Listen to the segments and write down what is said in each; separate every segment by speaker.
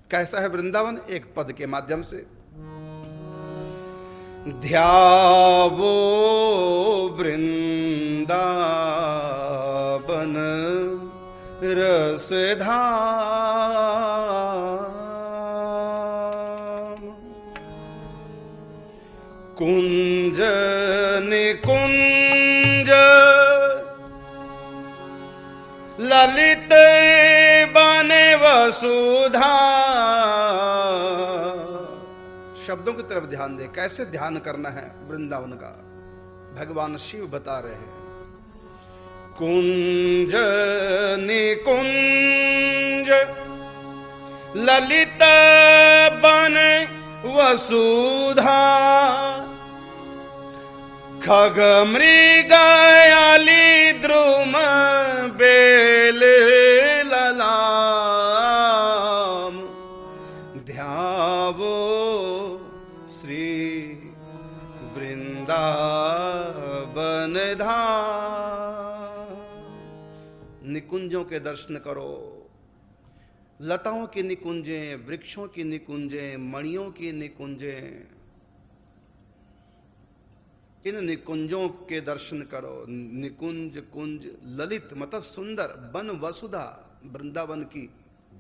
Speaker 1: कैसा है वृंदावन? एक पद के माध्यम से। ध्यावो वृंदावन रसधाम, कुंज निकुंज ललित बने वसुधा। शब्दों की तरफ ध्यान दे, कैसे ध्यान करना है वृंदावन का, भगवान शिव बता रहे हैं। कुंज निकुंज ललित बन वसुधा, खग मृगयाली द्रुम बेल ललाम, ध्यावो श्री वृंदावन धाम। निकुंजों के दर्शन करो, लताओं की निकुंजें, वृक्षों की निकुंजें, मणियों की निकुंजें, इन निकुंजों के दर्शन करो। निकुंज कुंज ललित मतलब सुंदर, वन वसुधा वृंदावन की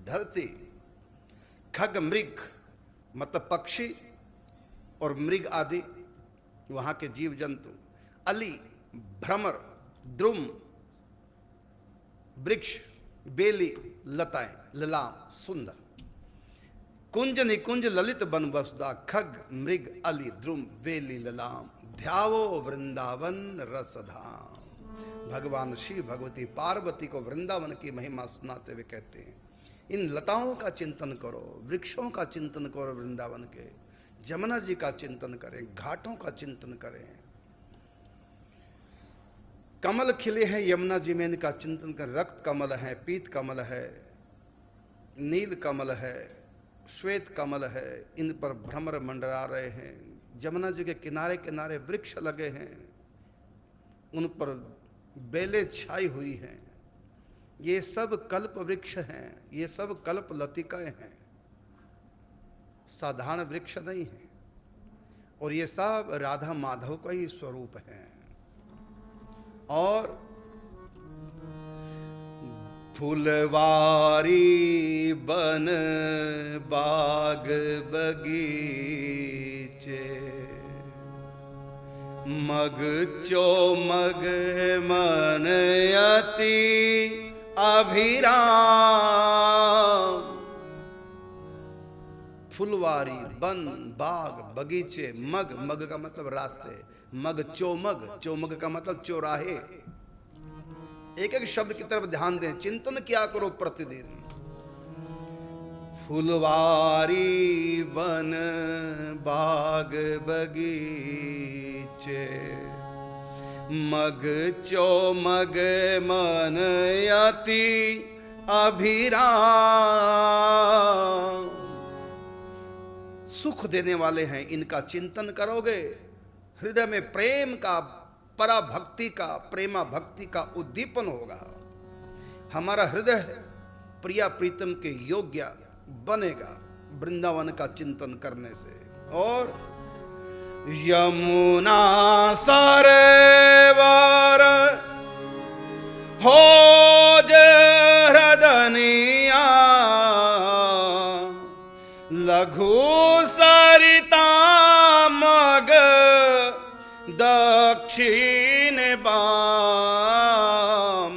Speaker 1: धरती, खग मृग मतलब पक्षी और मृग आदि वहां के जीव जंतु, अली भ्रमर, द्रुम वृक्ष, बेली लताएं, ललाम सुंदर, कुंज निकुंज ललित बन वसुधा, खग मृग अली द्रुम बेली ललाम, ध्यावो वृंदावन रसधाम। भगवान शिव भगवती पार्वती को वृंदावन की महिमा सुनाते हुए कहते हैं, इन लताओं का चिंतन करो, वृक्षों का चिंतन करो, वृंदावन के जमुना जी का चिंतन करें, घाटों का चिंतन करें, कमल खिले हैं यमुना जी में, इनका चिंतन करें। रक्त कमल है, पीत कमल है, नील कमल है, श्वेत कमल है, इन पर भ्रमर मंडरा रहे हैं। जमुना जी के किनारे किनारे वृक्ष लगे हैं, उन पर बेलें छाई हुई हैं। ये सब कल्प वृक्ष हैं, ये सब कल्प लतिकाएं हैं, साधारण वृक्ष नहीं है। और ये सब राधा माधव का ही स्वरूप है। और फुलवारी बन बाग बगीचे, मग चोमग मन अति अभिराम। फुलवारी बन बाग बगीचे, मग मग का मतलब रास्ते, मग चोमग, चोमग का मतलब चौराहे। एक एक शब्द की तरफ ध्यान दें, चिंतन किया करो प्रतिदिन। फुलवारी बन बाग बगीचे, मग चोमग मन अति अभिराम। सुख देने वाले हैं, इनका चिंतन करोगे, हृदय में प्रेम का, पराभक्ति का, प्रेमा भक्ति का उद्दीपन होगा। हमारा हृदय प्रिया प्रीतम के योग्य बनेगा वृंदावन का चिंतन करने से। और यमुना सरोवर हो हृदनिया, लघु सरिता मग दक्षिण बाम,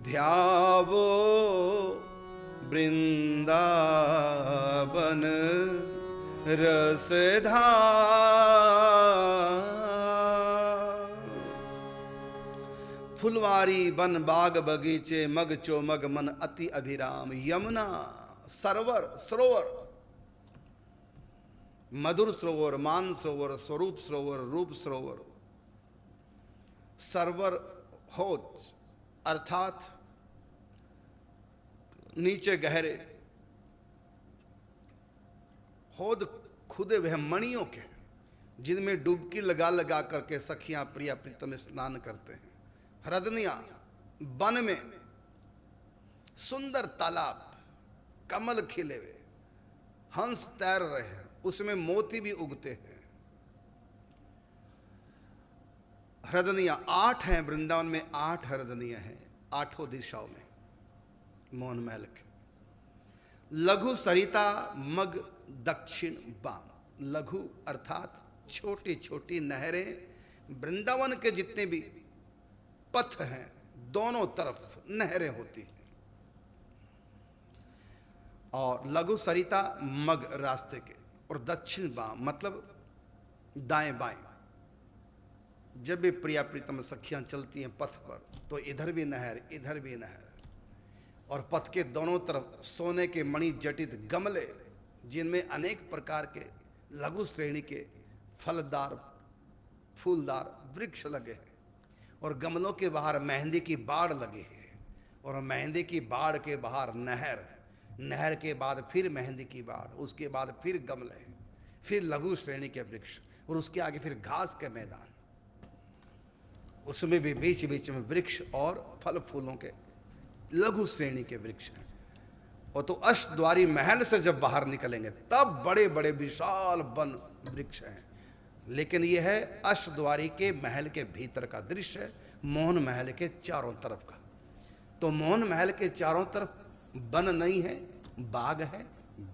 Speaker 1: ध्यावो वृंदावन रसधाम। फुलवारी बन बाग बगीचे, मग चोमग मन अति अभिराम। यमुना सरोवर, सरोवर, मधुर सरोवर, मान सरोवर, स्वरूप सरोवर, रूप सरोवर। सरोवर होत अर्थात नीचे गहरे, होद खुदे वह मणियों के, जिनमें डुबकी लगा लगा करके सखियां प्रिया प्रीतम स्नान करते हैं। हरदनिया वन में सुंदर तालाब, कमल खिले हुए, हंस तैर रहे हैं, उसमें मोती भी उगते हैं। हरदनियां 8 हैं, वृंदावन में 8 हरदनियां हैं, 8 दिशाओं में मोहन महल के। लघु सरिता मग दक्षिण बाम। लघु अर्थात छोटी छोटी नहरें, वृंदावन के जितने भी पथ हैं दोनों तरफ नहरें होती हैं। और लघु सरिता मग रास्ते के, और दक्षिण बाम मतलब दाएं बाएं। जब भी प्रिया प्रीतम सखियां चलती हैं पथ पर तो इधर भी नहर इधर भी नहर, और पथ के दोनों तरफ सोने के मणि जटित गमले, जिनमें अनेक प्रकार के लघु श्रेणी के फलदार फूलदार वृक्ष लगे हैं, और गमलों के बाहर मेहंदी की बाड़ लगी है, और मेहंदी की बाड़ के बाहर नहर, नहर के बाद फिर मेहंदी की बाड़, उसके बाद फिर गमले, फिर लघु श्रेणी के वृक्ष, और उसके आगे फिर घास के मैदान, उसमें भी बीच बीच में वृक्ष और फल फूलों के लघु श्रेणी के वृक्ष हैं। और तो अष्टद्वारी महल से जब बाहर निकलेंगे तब बड़े बड़े विशाल वन वृक्ष हैं, लेकिन यह है अष्टद्वारी के महल के भीतर का दृश्य, मोहन महल के चारों तरफ का। तो मोहन महल के चारों तरफ वन नहीं है, बाग है,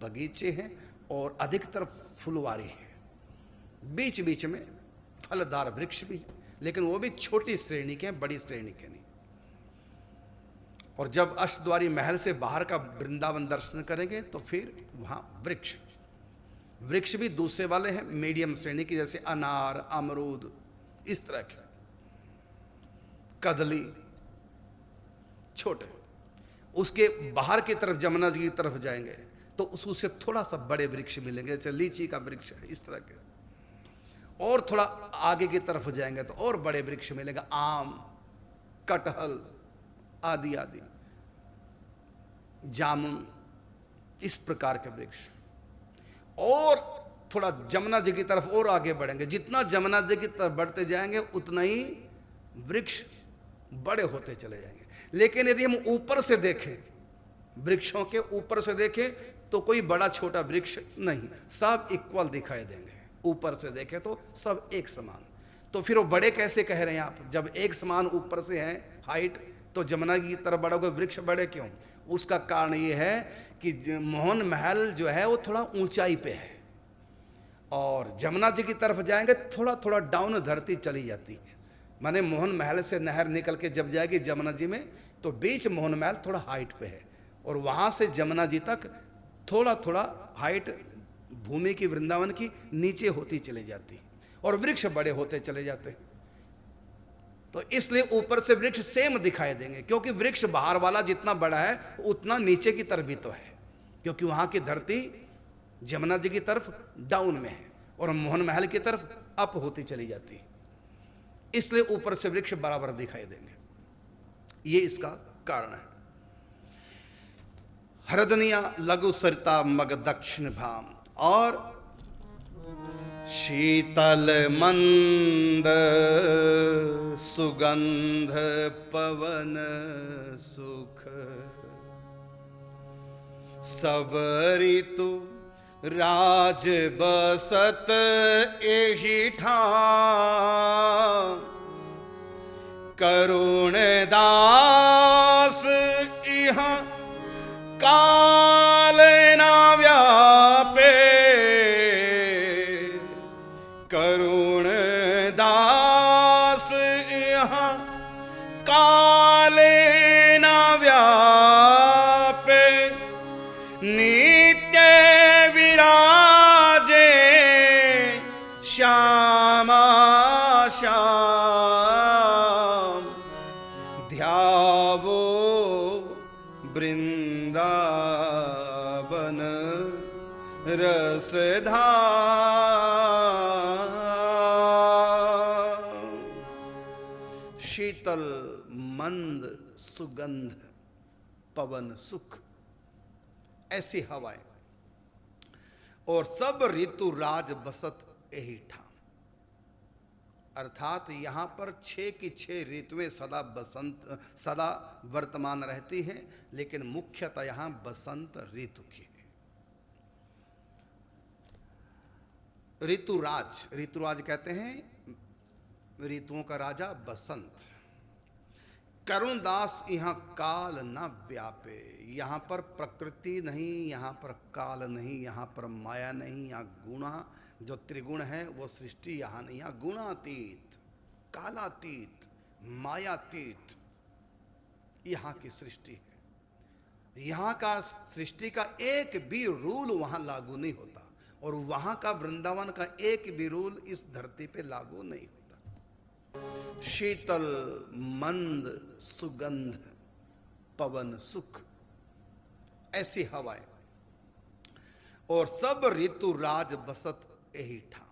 Speaker 1: बगीचे हैं, और अधिकतर फुलवारी है। बीच बीच में फलदार वृक्ष भी है, लेकिन वो भी छोटी श्रेणी के हैं, बड़ी श्रेणी के नहीं। और जब अष्टद्वारी महल से बाहर का वृंदावन दर्शन करेंगे तो फिर वहां वृक्ष, वृक्ष भी दूसरे वाले हैं, मीडियम श्रेणी की, जैसे अनार, अमरूद, इस तरह के, कदली, छोटे। उसके बाहर की तरफ जमुना जी की तरफ जाएंगे तो उससे थोड़ा सा बड़े वृक्ष मिलेंगे, जैसे लीची का वृक्ष है, इस तरह के। और थोड़ा आगे की तरफ जाएंगे तो और बड़े वृक्ष मिलेंगे, आम, कटहल आदि आदि, जामुन, इस प्रकार के वृक्ष। और थोड़ा जमुना जी की तरफ और आगे बढ़ेंगे, जितना जमुना जी की तरफ बढ़ते जाएंगे उतना ही वृक्ष बड़े होते चले जाएंगे। लेकिन यदि हम ऊपर से देखें, वृक्षों के ऊपर से देखें तो कोई बड़ा छोटा वृक्ष नहीं, सब इक्वल दिखाई देंगे। ऊपर से देखें तो सब एक समान। तो फिर वो बड़े कैसे कह रहे हैं आप? जब एक समान ऊपर से है हाइट, तो जमुना की तरफ बढ़ोगे, वृक्ष बड़े क्यों? उसका कारण ये है कि मोहन महल जो है वो थोड़ा ऊंचाई पे है, और जमुना जी की तरफ जाएंगे थोड़ा थोड़ा डाउन धरती चली जाती है। माने मोहन महल से नहर निकल के जब जाएगी जमुना जी में तो बीच मोहन महल थोड़ा हाइट पे है, और वहां से जमुना जी तक थोड़ा थोड़ा हाइट भूमि की, वृंदावन की नीचे होती चली जाती है, और वृक्ष बड़े होते चले जाते हैं। तो इसलिए ऊपर से वृक्ष सेम दिखाई देंगे, क्योंकि वृक्ष बाहर वाला जितना बड़ा है उतना नीचे की तरफ भी तो है, क्योंकि वहां की धरती जमुना जी की तरफ डाउन में है और मोहन महल की तरफ अप होती चली जाती है, इसलिए ऊपर से वृक्ष बराबर दिखाई देंगे। ये इसका कारण है। हरदनिया लघु सरिता मग दक्षिण भाम, और शीतल मंद सुगंध पवन सुख, सब ऋतु राज बसत एहि ठाम, करुण दास इहाँ काल ना व्यापे, करुण दास यहाँ काल ना व्यापे, नित्य विराजे श्यामा श्याम, ध्यावो वृंदावन रसधाम। शीतल मंद सुगंध पवन सुख, ऐसी हवाएं, और सब ऋतु राज बसत यही ठाम, अर्थात यहाँ पर 6 की 6 ऋतुएं सदा बसंत सदा वर्तमान रहती हैं, लेकिन मुख्यतः यहाँ बसंत ऋतु की है। ऋतुराज, ऋतुराज कहते हैं ऋतुओं का राजा बसंत। करुण दास यहाँ काल न व्यापे, यहाँ पर प्रकृति नहीं, यहाँ पर काल नहीं, यहाँ पर माया नहीं, यहाँ गुणा जो त्रिगुण है वो सृष्टि यहाँ नहीं, यहाँ गुणातीत, कालातीत, मायातीत यहाँ की सृष्टि है। यहाँ का सृष्टि का एक भी रूल वहाँ लागू नहीं होता, और वहाँ का वृंदावन का एक भी रूल इस धरती पे लागू नहीं होता। शीतल मंद सुगंध पवन सुख, ऐसी हवाएं, और सब ऋतु राज बसत यही ठाम।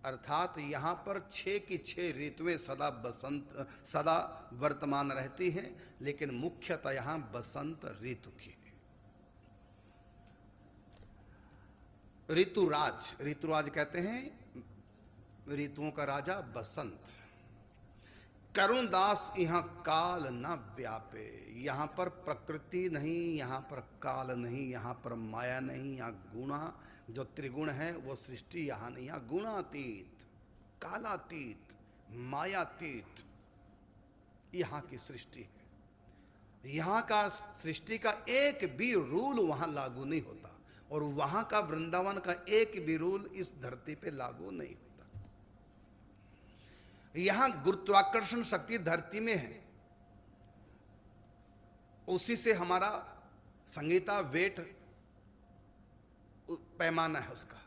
Speaker 1: अर्थात यहां पर 6 की 6 ऋतुएं सदा बसंत, सदा वर्तमान रहती हैं, लेकिन मुख्यतः यहां बसंत ऋतु की है। ऋतुराज, ऋतुराज कहते हैं ऋतुओं का राजा बसंत। करुण दास यहाँ काल न व्यापे, यहाँ पर प्रकृति नहीं, यहाँ पर काल नहीं, यहाँ पर माया नहीं, यहाँ गुणा जो त्रिगुण है वो सृष्टि यहाँ नहीं, यहाँ गुणातीत, कालातीत, मायातीत यहाँ की सृष्टि है। यहाँ का सृष्टि का एक भी रूल वहाँ लागू नहीं होता, और वहाँ का वृंदावन का एक भी रूल इस धरती पे लागू नहीं होता। यहां गुरुत्वाकर्षण शक्ति धरती में है, उसी से हमारा संगीता वेट पैमाना है उसका।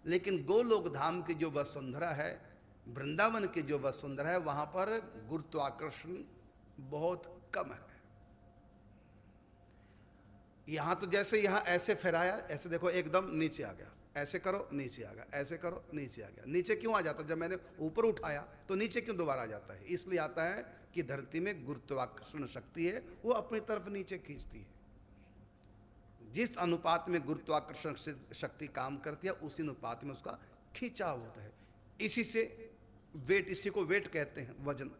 Speaker 1: लेकिन गोलोक धाम की जो वसुंधरा है, वृंदावन की जो वसुंधरा है, वहां पर गुरुत्वाकर्षण बहुत कम है। यहां तो जैसे यहां ऐसे फहराया, ऐसे देखो एकदम नीचे आ गया, ऐसे करो नीचे आ गया, ऐसे करो नीचे आ गया। नीचे क्यों आ जाता? जब मैंने ऊपर उठाया तो नीचे क्यों दोबारा आ जाता है? इसलिए आता है कि धरती में गुरुत्वाकर्षण शक्ति है, वो अपनी तरफ नीचे खींचती है। जिस अनुपात में गुरुत्वाकर्षण शक्ति काम करती है, उसी अनुपात में उसका खींचाव होता है। इसी से वेट, इसी को वेट कहते हैं, वजन।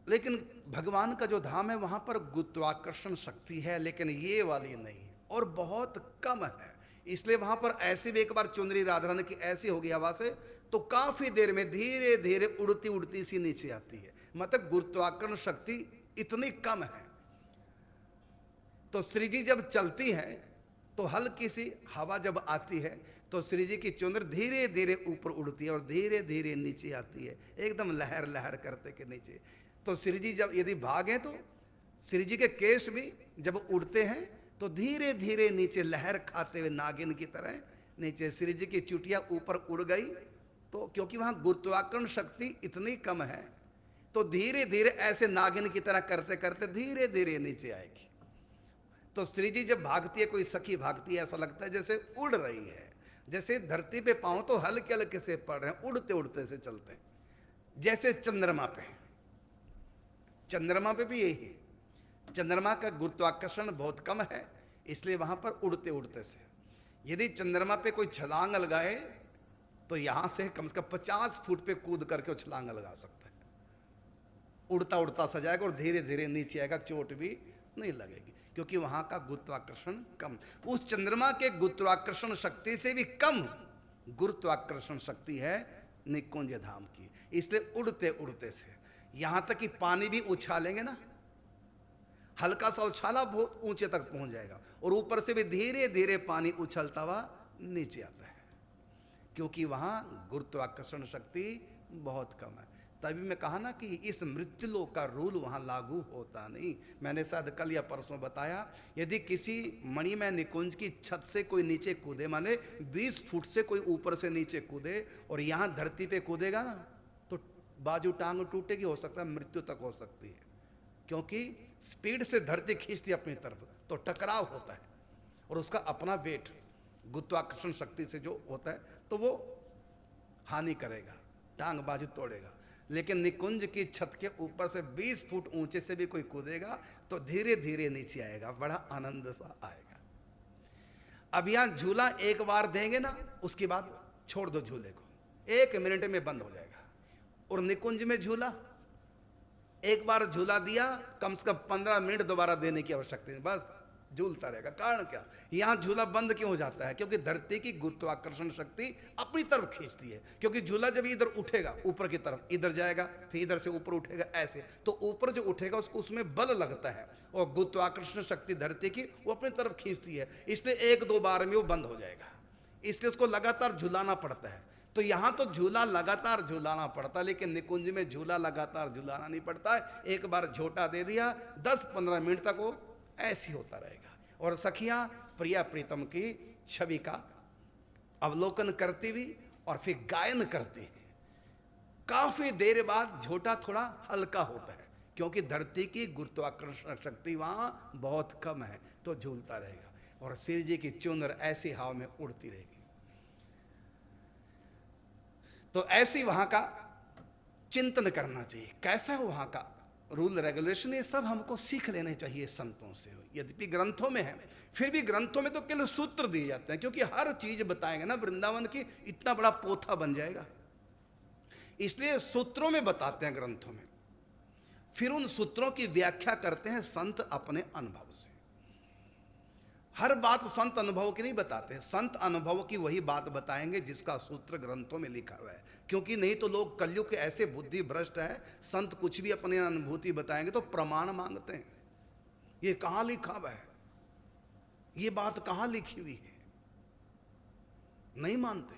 Speaker 1: लेकिन भगवान का जो धाम है वहां पर गुरुत्वाकर्षण शक्ति है, लेकिन ये वाली नहीं, और बहुत कम है। इसलिए वहां पर ऐसे भी एक बार चुनरी राधा रानी की ऐसी होगी हवा से, तो काफी देर में धीरे धीरे उड़ती उड़ती सी नीचे आती है। मतलब गुरुत्वाकर्षण शक्ति इतनी कम है। तो श्री जी जब चलती है तो हल्की सी हवा जब आती है तो श्री जी की चुनर धीरे धीरे ऊपर उड़ती है और धीरे धीरे नीचे आती है, एकदम लहर लहर करते के नीचे। तो श्री जी जब यदि भागे तो श्री जी के केश भी जब उड़ते हैं तो धीरे धीरे नीचे लहर खाते हुए नागिन की तरह नीचे। श्री जी की चुटिया ऊपर उड़ गई, तो क्योंकि वहां गुरुत्वाकर्षण शक्ति इतनी कम है, तो धीरे धीरे ऐसे नागिन की तरह करते करते धीरे धीरे नीचे आएगी। तो श्री जी जब भागती है, कोई सखी भागती है, ऐसा लगता है जैसे उड़ रही है, जैसे धरती पे पांव तो हल्के हल्के से पड़ रहे हैं, उड़ते उड़ते से चलते हैं। जैसे चंद्रमा पे, चंद्रमा पे भी यही है, चंद्रमा का गुरुत्वाकर्षण बहुत कम है, इसलिए वहां पर उड़ते उड़ते से। यदि चंद्रमा पे कोई छलांग लगाए तो यहां से कम 50 फुट पे कूद करके छलांग लगा सकता है, उड़ता उड़ता सा जाएगा और धीरे धीरे नीचे आएगा, चोट भी नहीं लगेगी, क्योंकि वहां का गुरुत्वाकर्षण कम। उस चंद्रमा के गुरुत्वाकर्षण शक्ति से भी कम गुरुत्वाकर्षण शक्ति है निकुंज धाम की, इसलिए उड़ते उड़ते से। यहां तक कि पानी भी उछालेंगे ना, हल्का सा उछाला बहुत ऊंचे तक पहुंच जाएगा, और ऊपर से भी धीरे धीरे पानी उछलता हुआ नीचे आता है, क्योंकि वहां गुरुत्वाकर्षण शक्ति बहुत कम है। तभी मैं कहा ना कि इस मृत्युलोक का रूल वहां लागू होता नहीं। मैंने शायद कल या परसों बताया, यदि किसी मणिमय निकुंज की छत से कोई नीचे कूदे, माने 20 फुट से कोई ऊपर से नीचे कूदे और यहां धरती पे कूदेगा ना, तो बाजू टांग टूटेगी, हो सकता है मृत्यु तक हो सकती है, क्योंकि स्पीड से धरती खींचती अपनी तरफ, तो टकराव होता है और उसका अपना वेट गुरुत्वाकर्षण शक्ति से जो होता है तो वो हानि करेगा, टांग बाजू तोड़ेगा। लेकिन निकुंज की छत के ऊपर से 20 फुट ऊंचे से भी कोई कूदेगा तो धीरे धीरे नीचे आएगा, बड़ा आनंद सा आएगा। अब यहां झूला एक बार देंगे ना, उसके बाद छोड़ दो झूले को, 1 मिनट में बंद हो जाएगा। और निकुंज में झूला एक बार झूला दिया, कम से कम 15 मिनट दोबारा देने की आवश्यकता नहीं, बस झूलता रहेगा। कारण क्या, यहाँ झूला बंद क्यों हो जाता है? क्योंकि धरती की गुरुत्वाकर्षण शक्ति अपनी तरफ खींचती है। क्योंकि झूला जब इधर उठेगा ऊपर की तरफ, इधर जाएगा, फिर इधर से ऊपर उठेगा, ऐसे, तो ऊपर जो उठेगा उसको उसमें बल लगता है, और गुरुत्वाकर्षण शक्ति धरती की वो अपनी तरफ खींचती है, इसलिए एक दो बार में वो बंद हो जाएगा, इसलिए उसको लगातार झुलाना पड़ता है। तो यहाँ तो झूला लगातार झुलाना पड़ता है, लेकिन निकुंज में झूला लगातार झुलाना नहीं पड़ता है। एक बार झोटा दे दिया, 10-15 मिनट तक वो ऐसी होता रहेगा। और सखियां प्रिया प्रीतम की छवि का अवलोकन करती हुई और फिर गायन करती हैं। काफी देर बाद झोटा थोड़ा हल्का होता है, क्योंकि धरती की गुरुत्वाकर्षण शक्ति वहां बहुत कम है, तो झूलता रहेगा। और शिव जी की चुनर ऐसी हवा में उड़ती रहेगी। तो ऐसी वहां का चिंतन करना चाहिए, कैसा है वहां का रूल रेगुलेशन, ये सब हमको सीख लेने चाहिए संतों से। यद्यपि ग्रंथों में है, फिर भी ग्रंथों में तो केवल सूत्र दिए जाते हैं, क्योंकि हर चीज बताएंगे ना वृंदावन की, इतना बड़ा पोथा बन जाएगा, इसलिए सूत्रों में बताते हैं ग्रंथों में। फिर उन सूत्रों की व्याख्या करते हैं संत अपने अनुभव से। हर बात संत अनुभव की नहीं बताते, संत अनुभव की वही बात बताएंगे जिसका सूत्र ग्रंथों में लिखा हुआ है। क्योंकि नहीं तो लोग कलयुग के ऐसे बुद्धि भ्रष्ट है, संत कुछ भी अपनी अनुभूति बताएंगे तो प्रमाण मांगते हैं, ये कहां लिखा हुआ है, ये बात कहां लिखी हुई है, नहीं मानते।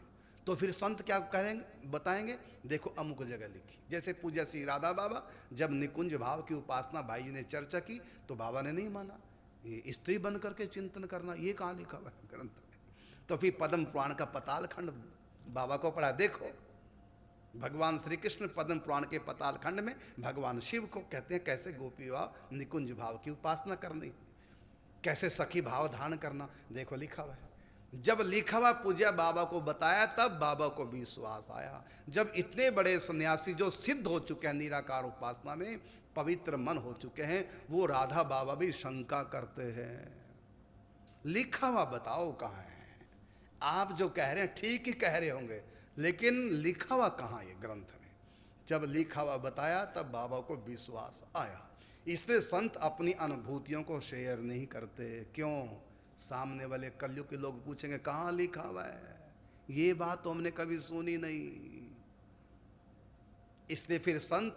Speaker 1: तो फिर संत क्या करेंगे, बताएंगे, देखो अमुक जगह लिखी। जैसे पूज्य श्री राधा बाबा जब निकुंज भाव की उपासना भाई जी ने चर्चा की, तो बाबा ने नहीं माना, ये स्त्री बन करके चिंतन करना, ये कहाँ लिखा हुआ है ग्रंथ में। तो फिर पद्म पुराण का पताल खंड बाबा को पढ़ा, देखो भगवान श्री कृष्ण पद्म पुराण के पताल खंड में भगवान शिव को कहते हैं कैसे गोपी भाव निकुंज भाव की उपासना करनी, कैसे सखी भाव धारण करना, देखो लिखा हुआ है। जब लिखा हुआ पूज्य बाबा को बताया, तब बाबा को विश्वास आया। जब इतने बड़े सन्यासी जो सिद्ध हो चुके हैं निराकार उपासना में, पवित्र मन हो चुके हैं, वो राधा बाबा भी शंका करते हैं, लिखा हुआ बताओ कहाँ है। आप जो कह रहे हैं ठीक ही कह रहे होंगे, लेकिन लिखा हुआ कहाँ है ग्रंथ में। जब लिखा हुआ बताया तब बाबा को विश्वास आया। इसलिए संत अपनी अनुभूतियों को शेयर नहीं करते। क्यों? सामने वाले कलयुग के लोग पूछेंगे कहाँ लिखा हुआ है, ये बात तो हमने कभी सुनी नहीं। इसलिए फिर संत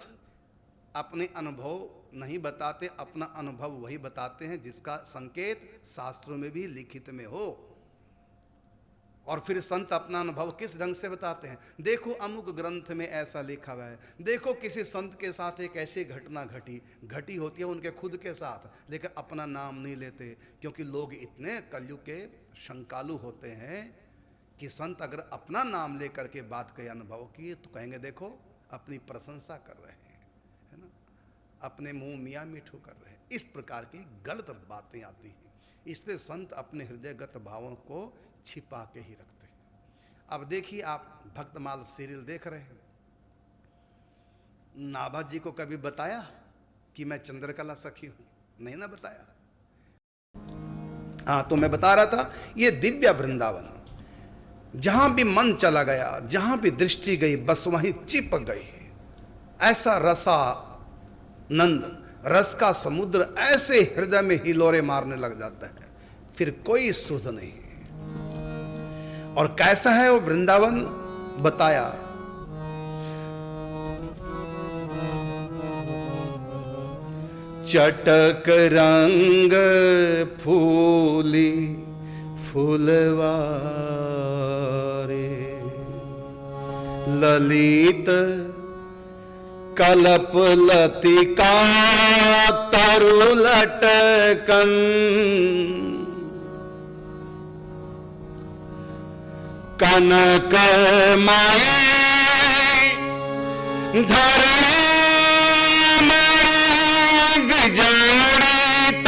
Speaker 1: अपने अनुभव नहीं बताते, अपना अनुभव वही बताते हैं जिसका संकेत शास्त्रों में भी लिखित में हो। और फिर संत अपना अनुभव किस ढंग से बताते हैं, देखो अमुक ग्रंथ में ऐसा लिखा हुआ है, देखो किसी संत के साथ एक ऐसी घटना घटी होती है उनके खुद के साथ, लेकिन अपना नाम नहीं लेते, क्योंकि लोग इतने कलयुग के शंकालु होते हैं कि संत अगर अपना नाम लेकर के बात कहे अनुभव की, तो कहेंगे देखो अपनी प्रशंसा कर रहे हैं, है ना, अपने मुंह मियाँ मिठू कर रहे हैं। इस प्रकार की गलत बातें आती हैं। इसलिए संत अपने हृदयगत भावों को छिपा के ही रखते हैं। अब देखिए, आप भक्तमाल सीरियल देख रहे हैं, नाभा जी को कभी बताया कि मैं चंद्रकला सखी हूं? नहीं ना बताया। हाँ, तो मैं बता रहा था, ये दिव्य वृंदावन, जहां भी मन चला गया, जहां भी दृष्टि गई, बस वहीं चिपक गई। ऐसा रसा नंद, रस का समुद्र ऐसे हृदय में हिलोरे मारने लग जाता है, फिर कोई सुध नहीं। और कैसा है वो वृंदावन, बताया। चटक रंग फूली फुलवारे, ललित कलप लतिका तरु लटकन, कनक माई धरणी मणि विजड़ित,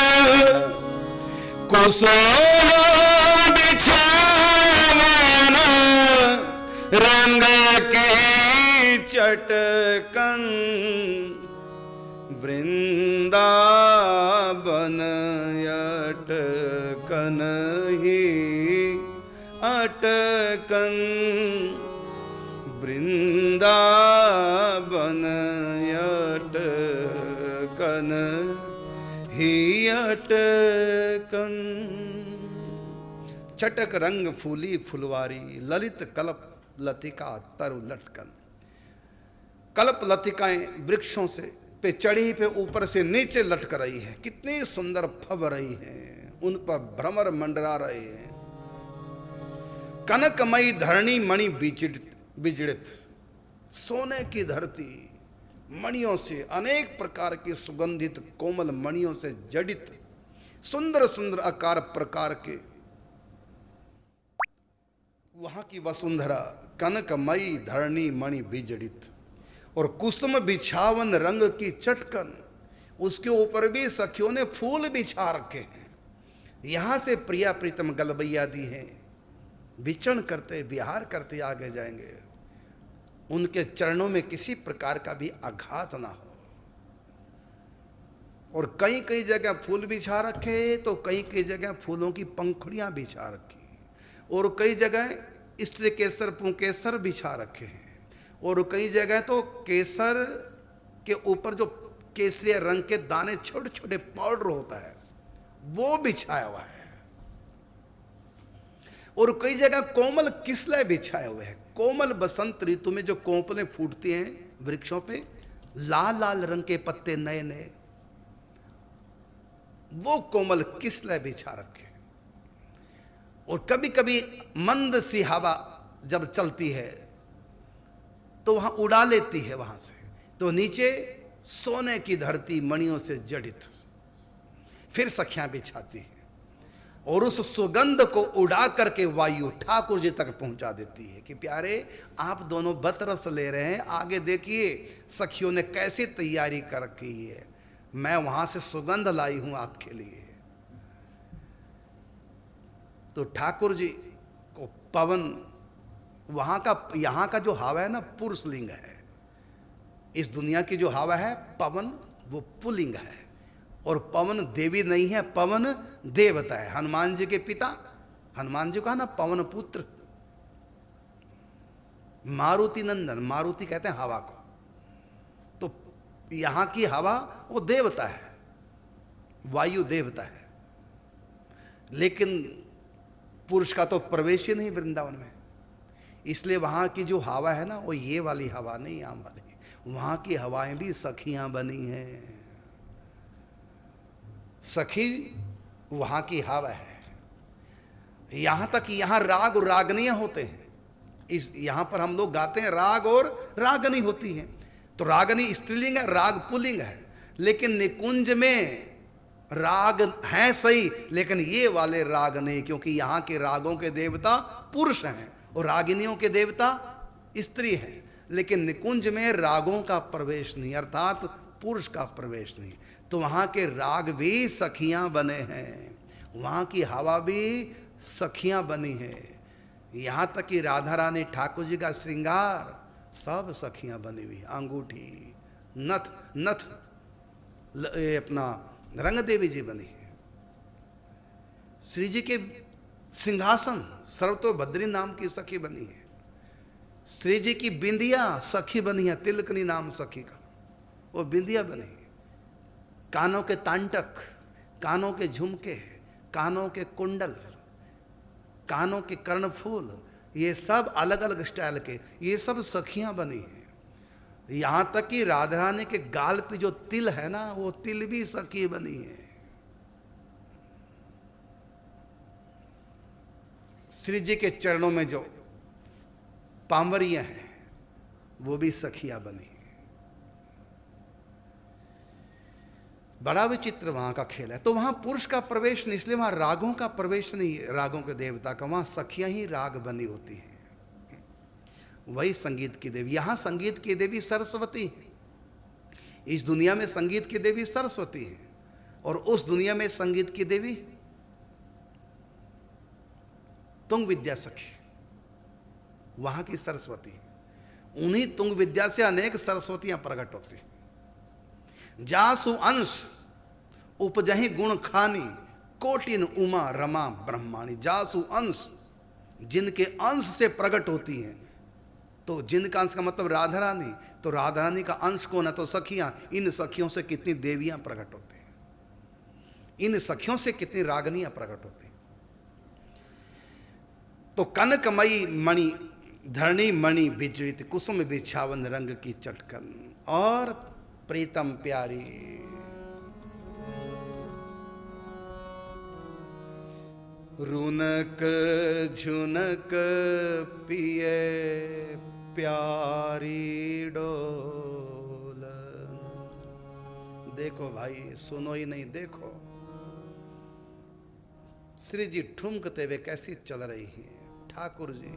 Speaker 1: कुसुम बिछावन रंग की चटकन, वृंदावन अटकन ही अटकन, वृंदावन अटकन ही अटकन। चटक रंग फूली फुलवारी, ललित कल्प लतिका तरु लटकन। कल्प लतिकाएं वृक्षों से पे चढ़ी पे ऊपर से नीचे लटक रही है, कितनी सुंदर फब रही है, उन पर भ्रमर मंडरा रहे हैं। कनकमयी धरणी मणि बिजड़ित, सोने की धरती मणियों से, अनेक प्रकार के सुगंधित कोमल मणियों से जड़ित, सुंदर सुंदर आकार प्रकार के वहां की वसुंधरा कनकमयी धरणी मणि बिजड़ित, और कुसुम बिछावन रंग की चटकन, उसके ऊपर भी सखियों ने फूल बिछा रखे हैं। यहां से प्रिया प्रीतम गलबैया दी है, विचरण करते विहार करते आगे जाएंगे, उनके चरणों में किसी प्रकार का भी आघात ना हो। और कई कई जगह फूल बिछा रखे, तो कई कई जगह फूलों की पंखुड़ियां बिछा रखी, और कई जगह स्त्री केसर पुंकेसर बिछा रखे हैं, और कई जगह तो केसर के ऊपर जो केसरी रंग के दाने छोटे छोटे पाउडर होता है वो बिछाया हुआ है, और कई जगह कोमल किसले बिछाए हुए हैं। कोमल बसंत ऋतु में जो कोंपलें फूटती हैं वृक्षों पे, लाल लाल रंग के पत्ते नए नए, वो कोमल किसले बिछा रखे। और कभी कभी मंद सी हवा जब चलती है तो वहां उड़ा लेती है वहां से, तो नीचे सोने की धरती मणियों से जड़ित फिर सखियां बिछाती है, और उस सुगंध को उड़ा करके वायु ठाकुर जी तक पहुंचा देती है कि प्यारे आप दोनों बतरस ले रहे हैं, आगे देखिए सखियों ने कैसी तैयारी कर रखी है, मैं वहां से सुगंध लाई हूं आपके लिए। तो ठाकुर जी को पवन, वहां का यहां का जो हवा है ना पुरुष लिंग है, इस दुनिया की जो हवा है पवन वो पुल्लिंग है, और पवन देवी नहीं है, पवन देवता है। हनुमान जी के पिता, हनुमान जी कहा ना पवन पुत्र, मारुति नंदन, मारुति कहते हैं हवा को, तो यहां की हवा वो देवता है, वायु देवता है, लेकिन पुरुष का तो प्रवेश ही नहीं वृंदावन में, इसलिए वहां की जो हवा है ना वो ये वाली हवा नहीं, आम वाली, वहां की हवाएं भी सखियां बनी हैं। सखी वहां की हवा है। यहां तक कि यहां राग और रागनियां होते हैं, इस यहां पर हम लोग गाते हैं राग और रागनी होती हैं, तो रागनी स्त्रीलिंग है, राग पुल्लिंग है, लेकिन निकुंज में राग है सही, लेकिन ये वाले राग नहीं, क्योंकि यहां के रागों के देवता पुरुष हैं और रागिनियों के देवता स्त्री हैं, लेकिन निकुंज में रागों का प्रवेश नहीं, अर्थात पुरुष का प्रवेश नहीं, तो वहां के राग भी सखियां बने हैं, वहां की हवा भी सखियां बनी है। यहां तक कि राधा रानी ठाकुर जी का श्रृंगार सब सखियां बनी हुई, अंगूठी नथ नथ अपना रंग देवी जी बनी है। श्री जी के सिंहासन सर्वतोभद्री नाम की सखी बनी है। श्री जी की बिंदिया सखी बनी है, तिलकनी नाम सखी का, वो बिंदिया बनी है। कानों के तांटक, कानों के झुमके, कानों के कुंडल, कानों के कर्णफूल, ये सब अलग अलग स्टाइल के, ये सब सखियां बनी हैं। यहां तक कि राधा रानी के गाल पे जो तिल है ना, वो तिल भी सखी बनी है। श्री जी के चरणों में जो पांवरियां हैं वो भी सखियां बनी है। बड़ा विचित्र वहां का खेल है। तो वहां पुरुष का प्रवेश नहीं, इसलिए वहां रागों का प्रवेश नहीं, रागों के देवता का, वहां सखियां ही राग बनी होती हैं। वही संगीत की देवी, यहां संगीत की देवी सरस्वती है। इस दुनिया में संगीत की देवी सरस्वती है, और उस दुनिया में संगीत की देवी तुंग विद्या सखी, वहां की सरस्वती। उन्हीं तुंग विद्या से अनेक सरस्वतियां प्रकट होती हैं। जासु अंश उपजहि गुण खानी, कोटिन उमा रमा ब्रह्माणी। जासु अंश, जिनके अंश से प्रकट होती हैं, तो जिनका अंश का मतलब राधा रानी, तो राधा रानी का अंश कौन है? तो सखियां। इन सखियों से कितनी देवियां प्रकट होती हैं, इन सखियों से कितनी रागनियां प्रकट होती हैं। तो कनकमयी मणि धरणी मणि विचरित कुसुम बिछावन रंग की चटकन और प्रीतम प्यारी। रुनक झुनक पिए प्यारी डोल। देखो भाई, सुनो ही नहीं, देखो श्री जी ठुमकते हुए कैसी चल रही हैं। ठाकुर जी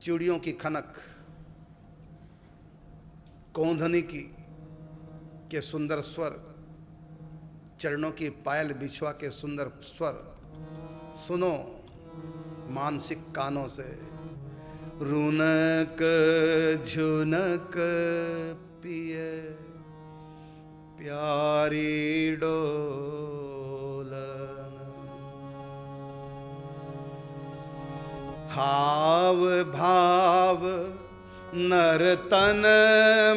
Speaker 1: चूड़ियों की खनक, कौंधनी की के सुंदर स्वर, चरणों की पायल बिछुआ के सुंदर स्वर सुनो मानसिक कानों से। रुनक झुनक पिए प्यारी डोलन। हाव भाव नर्तन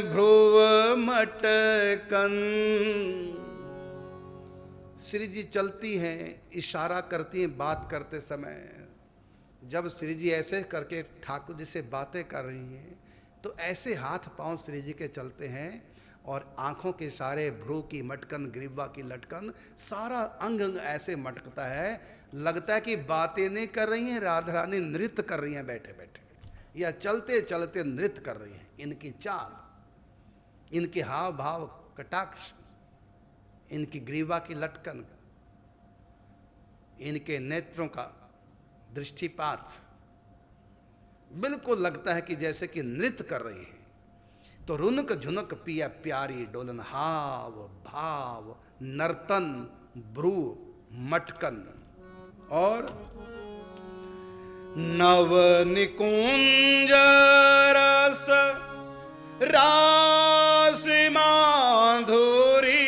Speaker 1: भ्रुव मटकन। श्री जी चलती हैं, इशारा करती हैं बात करते समय। जब श्री जी ऐसे करके ठाकुर जी से बातें कर रही हैं तो ऐसे हाथ पांव श्री जी के चलते हैं और आंखों के इशारे, भ्रू की मटकन, ग्रीवा की लटकन, सारा अंग अंग ऐसे मटकता है, लगता है कि बातें नहीं कर रही हैं, राधा रानी नृत्य कर रही हैं बैठे बैठे, या चलते चलते नृत्य कर रही हैं। इनकी चाल, इनके हाव भाव, कटाक्ष, इनकी ग्रीवा की लटकन, इनके नेत्रों का दृष्टिपात, बिल्कुल लगता है कि जैसे कि नृत्य कर रही हैं। तो रुनक झुनक पिया प्यारी डोलन। हाव भाव नर्तन भ्रू मटकन और नव निकुंज रस रास माधुरी।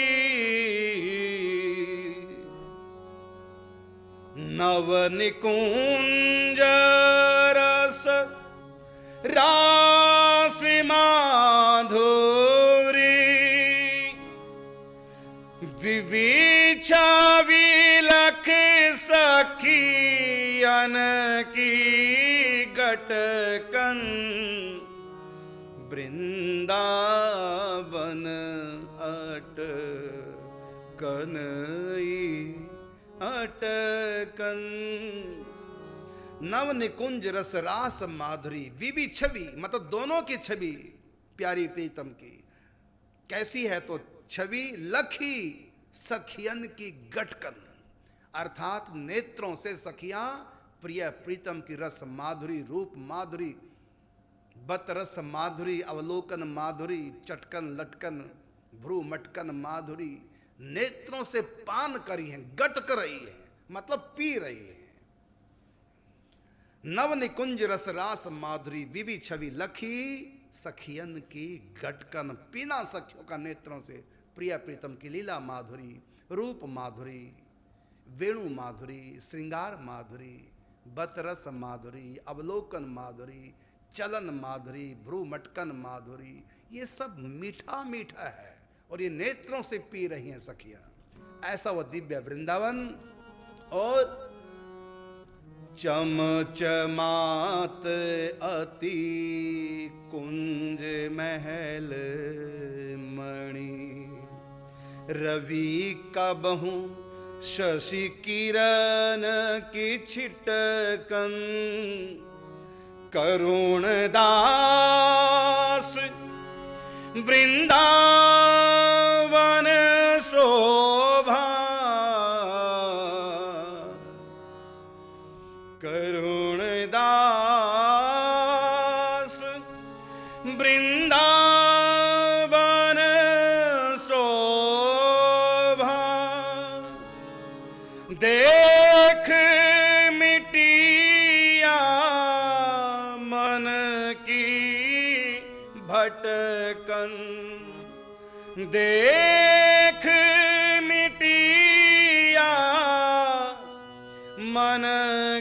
Speaker 1: नव निकुंज रस रास माधुरी। विविचा विलख सखियन की गटकन। वृंदावन अटकन अटकन। नव निकुंज रस रास माधुरी। विवि छवि मतलब दोनों की छवि प्यारी प्रीतम की कैसी है, तो छवि लखी सखियन की गटकन, अर्थात नेत्रों से सखियां प्रिय प्रीतम की रस माधुरी, रूप माधुरी, बत रस माधुरी, अवलोकन माधुरी, चटकन लटकन भ्रू मटकन माधुरी, नेत्रों से पान करी हैं, गटक रही है मतलब पी रही है। नव निकुंज रस रास माधुरी। विवि छवि लखी सखियन की गटकन। पीना सखियों का नेत्रों से प्रिय प्रीतम की लीला माधुरी, रूप माधुरी, वेणु माधुरी, श्रृंगार माधुरी, बतरस माधुरी, अवलोकन माधुरी, चलन माधुरी, भ्रू मटकन माधुरी। ये सब मीठा मीठा है और ये नेत्रों से पी रही हैं सखियां। ऐसा वह दिव्य वृंदावन। और चमचमात अति कुंज महल मणि। रवि कबहू शशि किरण की छिटकन। करुण दास वृंदावन शोभा। करुण दास वृंदावन शोभा। देख मिटिया मन की भटकन। देख मिटिया मन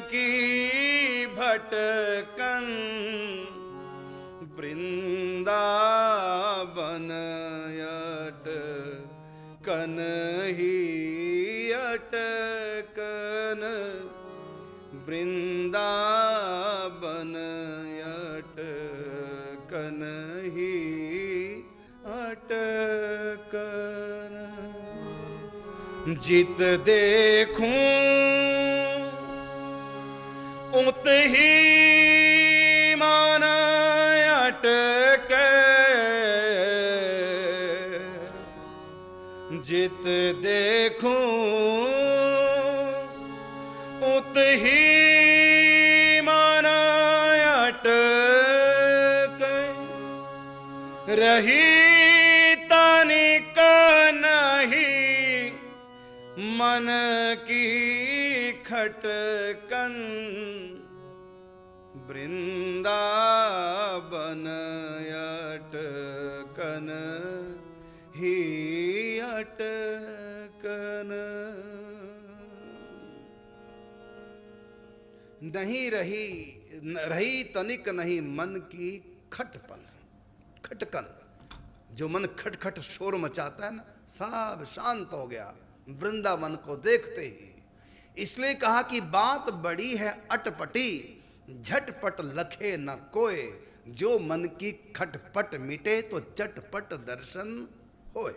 Speaker 1: की भटकन। वृंदावन अटकन ही अटकन। वृंदावन अटकन ही अटकन। जित देखूं उत ही मन अटके, जित देखूं उत ही मन अटके। रही तनिक नहीं मन की खटकन, वृंदावन अटकन ही अटकन। नहीं रही तनिक नहीं मन की खटपन, खटकन। जो मन खटखट शोर मचाता है ना, सब शांत हो गया वृंदावन को देखते ही। इसलिए कहा कि बात बड़ी है अटपटी, झटपट लखे न कोय। जो मन की खटपट मिटे तो चटपट दर्शन होए।